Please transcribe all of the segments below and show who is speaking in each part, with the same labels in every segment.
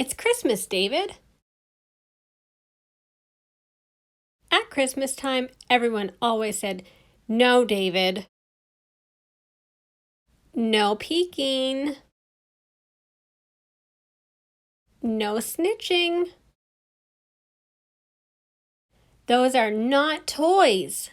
Speaker 1: It's Christmas, David. At Christmas time, everyone always said, "No, David. No peeking. No snitching. Those are not toys.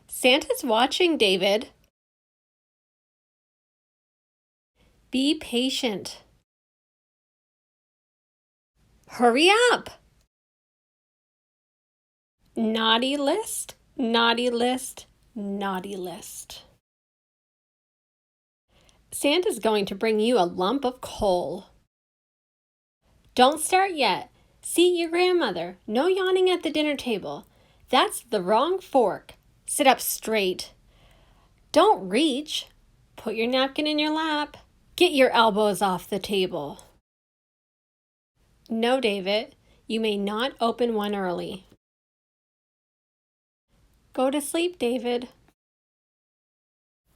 Speaker 1: Santa's watching, David. Be patient. Hurry up. Naughty list, naughty list, naughty list. Santa's going to bring you a lump of coal. Don't start yet. See your grandmother. No yawning at the dinner table. That's the wrong fork. Sit up straight. Don't reach. Put your napkin in your lap. Get your elbows off the table. No, David, you may not open one early. Go to sleep, David.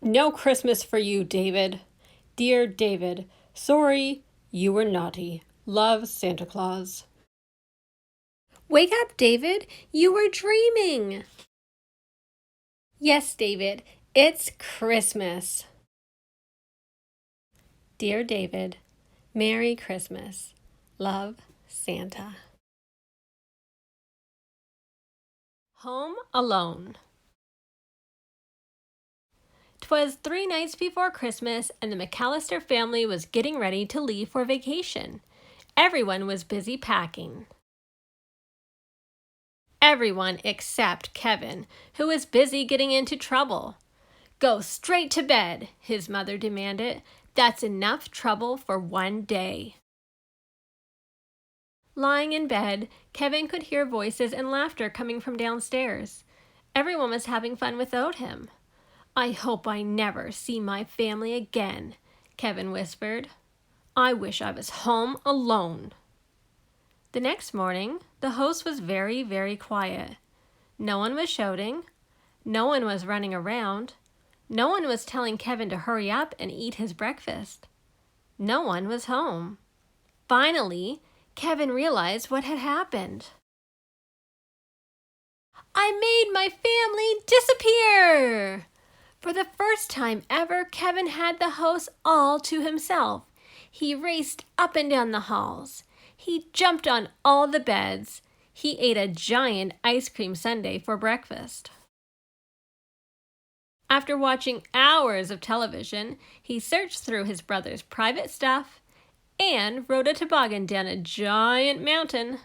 Speaker 1: No Christmas for you, David. Dear David, sorry, you were naughty. Love, Santa Claus. Wake up, David. You were dreaming. Yes, David, it's Christmas. Dear David, Merry Christmas. Love, Santa. Home Alone. 'Twas 3 nights before Christmas, and the McAllister family was getting ready to leave for vacation. Everyone was busy packing. Everyone except Kevin, who was busy getting into trouble. Go straight to bed, his mother demanded. That's enough trouble for one day. Lying in bed, Kevin could hear voices and laughter coming from downstairs. Everyone was having fun without him. I hope I never see my family again, Kevin whispered. I wish I was home alone. The next morning, the house was very, very quiet. No one was shouting. No one was running around. No one was telling Kevin to hurry up and eat his breakfast. No one was home. Finally, Kevin realized what had happened. I made my family disappear! For the first time ever, Kevin had the house all to himself. He raced up and down the halls. He jumped on all the beds. He ate a giant ice cream sundae for breakfast. After watching hours of television, he searched through his brother's private stuff and rode a toboggan down a giant mountain.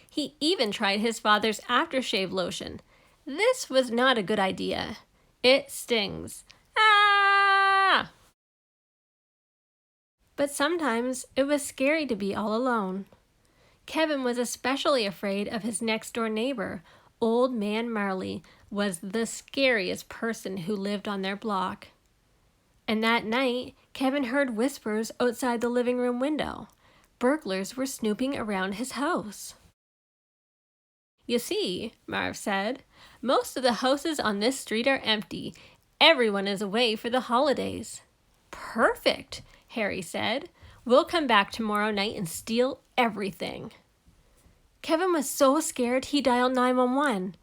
Speaker 1: He even tried his father's aftershave lotion. This was not a good idea. It stings. Ah! But sometimes it was scary to be all alone. Kevin was especially afraid of his next-door neighbor. Old Man Marley was the scariest person who lived on their block. And that night, Kevin heard whispers outside the living room window. Burglars were snooping around his house. You see, Marv said, most of the houses on this street are empty. Everyone is away for the holidays. Perfect, Harry said. We'll come back tomorrow night and steal everything. Kevin was so scared he dialed 911,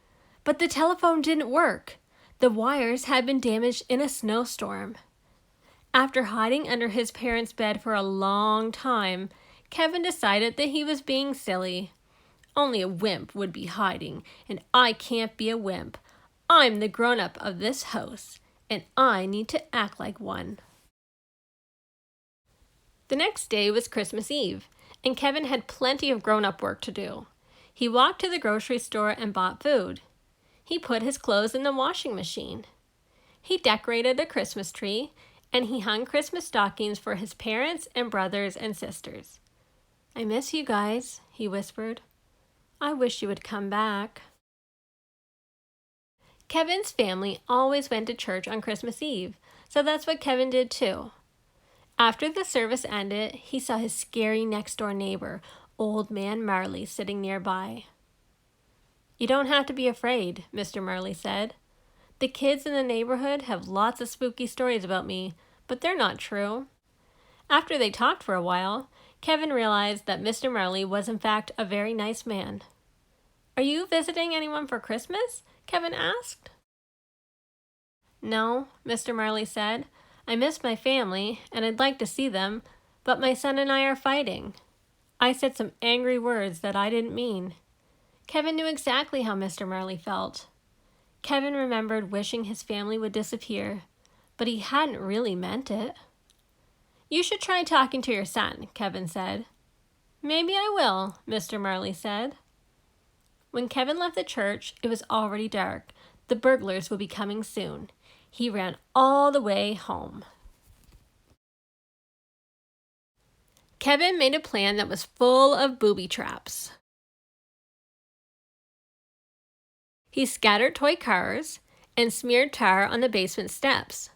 Speaker 1: but the telephone didn't work. The wires had been damaged in a snowstorm. After hiding under his parents' bed for a long time, Kevin decided that he was being silly. Only a wimp would be hiding, and I can't be a wimp. I'm the grown-up of this house, and I need to act like one. The next day was Christmas Eve, and Kevin had plenty of grown-up work to do. He walked to the grocery store and bought food. He put his clothes in the washing machine. He decorated a Christmas tree, and he hung Christmas stockings for his parents and brothers and sisters. I miss you guys, he whispered. I wish you would come back. Kevin's family always went to church on Christmas Eve, so that's what Kevin did too. After the service ended, he saw his scary next-door neighbor, Old Man Marley, sitting nearby. You don't have to be afraid, Mr. Marley said. The kids in the neighborhood have lots of spooky stories about me, but they're not true. After they talked for a while, Kevin realized that Mr. Marley was in fact a very nice man. "Are you visiting anyone for Christmas?" Kevin asked. "No," Mr. Marley said. "I miss my family, and I'd like to see them, but my son and I are fighting. I said some angry words that I didn't mean." Kevin knew exactly how Mr. Marley felt. Kevin remembered wishing his family would disappear, but he hadn't really meant it. "You should try talking to your son," Kevin said. "Maybe I will," Mr. Marley said. When Kevin left the church, it was already dark. The burglars would be coming soon. He ran all the way home. Kevin made a plan that was full of booby traps. He scattered toy cars and smeared tar on the basement steps.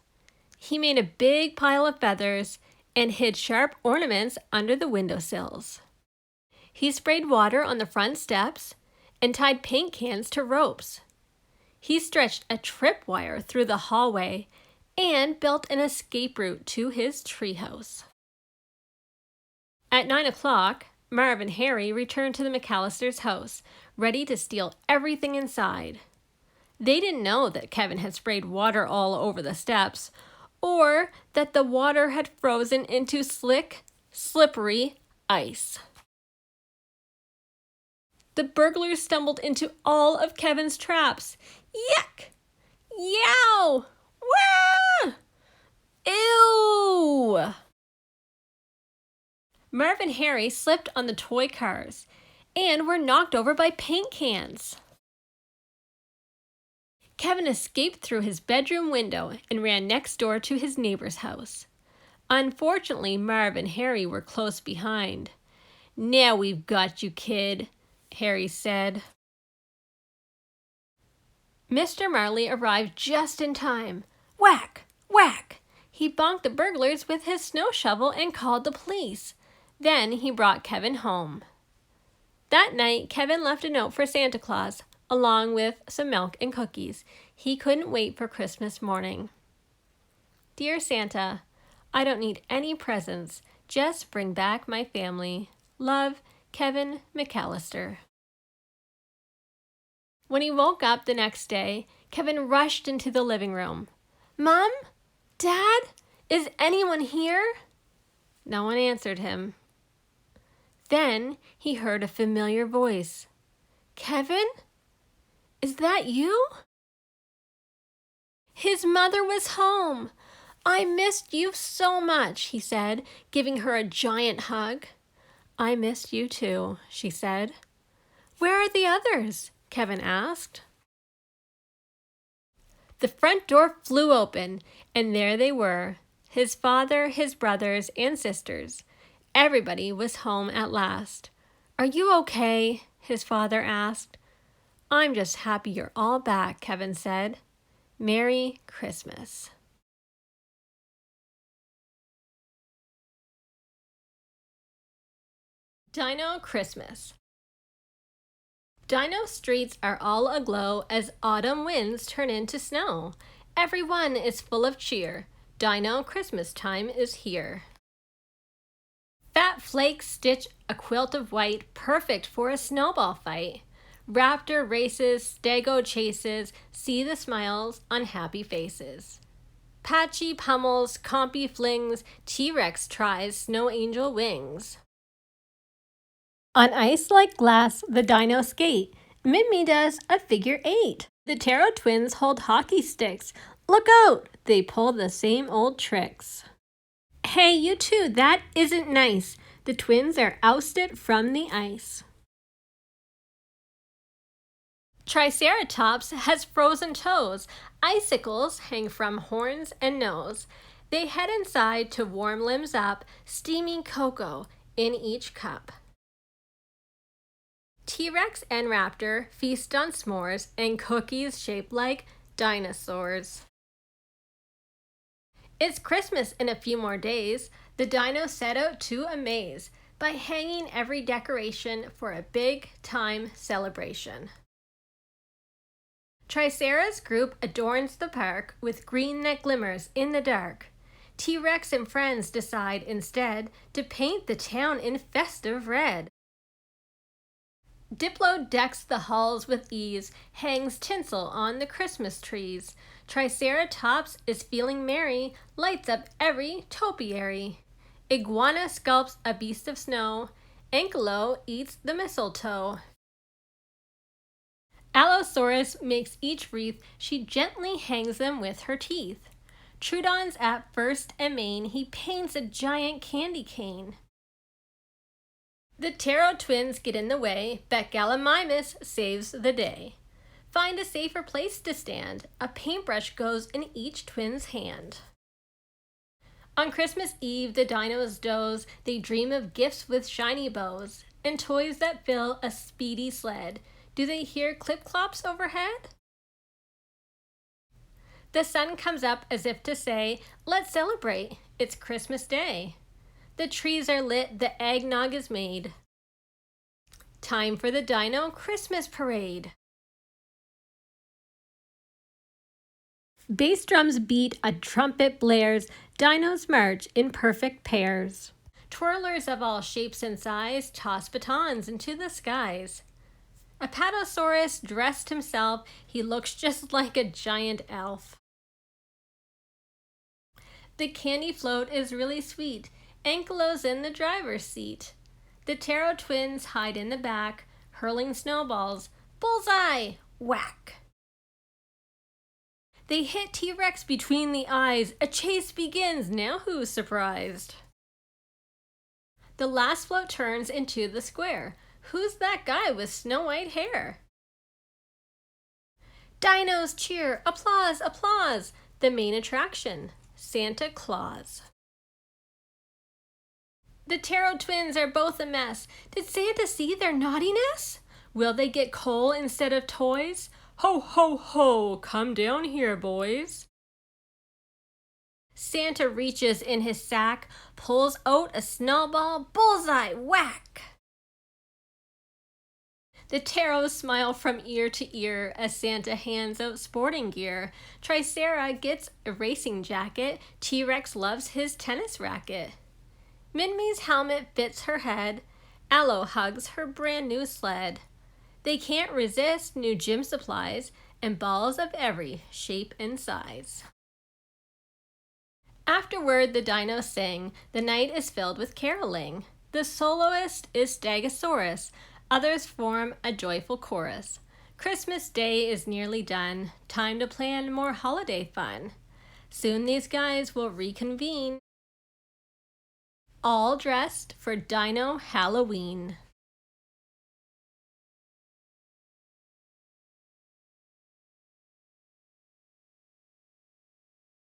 Speaker 1: He made a big pile of feathers and hid sharp ornaments under the windowsills. He sprayed water on the front steps and tied paint cans to ropes. He stretched a tripwire through the hallway and built an escape route to his treehouse. At 9 o'clock, Marv and Harry returned to the McAllisters' house, ready to steal everything inside. They didn't know that Kevin had sprayed water all over the steps, or that the water had frozen into slick, slippery ice. The burglars stumbled into all of Kevin's traps. Yuck! Yow! Wah! Ew! Marv and Harry slipped on the toy cars and were knocked over by paint cans. Kevin escaped through his bedroom window and ran next door to his neighbor's house. Unfortunately, Marv and Harry were close behind. "Now we've got you, kid," Harry said. Mr. Marley arrived just in time. Whack! Whack! He bonked the burglars with his snow shovel and called the police. Then he brought Kevin home. That night, Kevin left a note for Santa Claus, along with some milk and cookies. He couldn't wait for Christmas morning. "Dear Santa, I don't need any presents. Just bring back my family. Love, Kevin McAllister." When he woke up the next day, Kevin rushed into the living room. "Mom? Dad? Is anyone here?" No one answered him. Then he heard a familiar voice. "Kevin? Is that you?" His mother was home. "I missed you so much," he said, giving her a giant hug. "I missed you too," she said. "Where are the others?" Kevin asked. The front door flew open, and there they were, his father, his brothers, and sisters. Everybody was home at last. "Are you okay?" his father asked. "I'm just happy you're all back," Kevin said. "Merry Christmas." Dino-Christmas. Dino streets are all aglow as autumn winds turn into snow. Everyone is full of cheer. Dino-Christmas time is here. Fat flakes stitch a quilt of white, perfect for a snowball fight. Raptor races, stego chases, see the smiles on happy faces. Patchy pummels, compy flings, T-Rex tries snow angel wings. On ice like glass, the Dino skate. Mimi does a figure 8. The Taro twins hold hockey sticks. Look out! They pull the same old tricks. Hey, you two, that isn't nice. The twins are ousted from the ice. Triceratops has frozen toes. Icicles hang from horns and nose. They head inside to warm limbs up, steaming cocoa in each cup. T-Rex and Raptor feast on s'mores and cookies shaped like dinosaurs. It's Christmas in a few more days. The Dinos set out to amaze by hanging every decoration for a big time celebration. Tricera's group adorns the park with green that glimmers in the dark. T-Rex and friends decide instead to paint the town in festive red. Diplo decks the halls with ease, hangs tinsel on the Christmas trees. Triceratops is feeling merry, lights up every topiary. Iguana sculpts a beast of snow, Ankylo eats the mistletoe. Allosaurus makes each wreath, she gently hangs them with her teeth. Troodon's at first and main, he paints a giant candy cane. The Ptero twins get in the way, but Gallimimus saves the day. Find a safer place to stand, a paintbrush goes in each twin's hand. On Christmas Eve, the dinos doze, they dream of gifts with shiny bows, and toys that fill a speedy sled. Do they hear clip-clops overhead? The sun comes up as if to say, let's celebrate, it's Christmas Day. The trees are lit, the eggnog is made. Time for the Dino-Christmas parade. Bass drums beat, a trumpet blares, dinos march in perfect pairs. Twirlers of all shapes and size toss batons into the skies. Apatosaurus dressed himself, he looks just like a giant elf. The candy float is really sweet, Ankylo's in the driver's seat. The Ptero twins hide in the back, hurling snowballs, bullseye, whack. They hit T-Rex between the eyes, a chase begins, now who's surprised? The last float turns into the square, who's that guy with snow white hair? Dinos cheer, applause, applause, the main attraction, Santa Claus. The Ptero twins are both a mess. Did Santa see their naughtiness? Will they get coal instead of toys? Ho, ho, ho, come down here, boys. Santa reaches in his sack, pulls out a snowball, bullseye, whack. The Pteros smile from ear to ear as Santa hands out sporting gear. Tricera gets a racing jacket, T-Rex loves his tennis racket. Minmi's helmet fits her head, Allo hugs her brand new sled. They can't resist new gym supplies and balls of every shape and size. Afterward, the dinos sing, the night is filled with caroling. The soloist is Stegosaurus, others form a joyful chorus. Christmas Day is nearly done, time to plan more holiday fun. Soon these guys will reconvene, all dressed for Dino Halloween.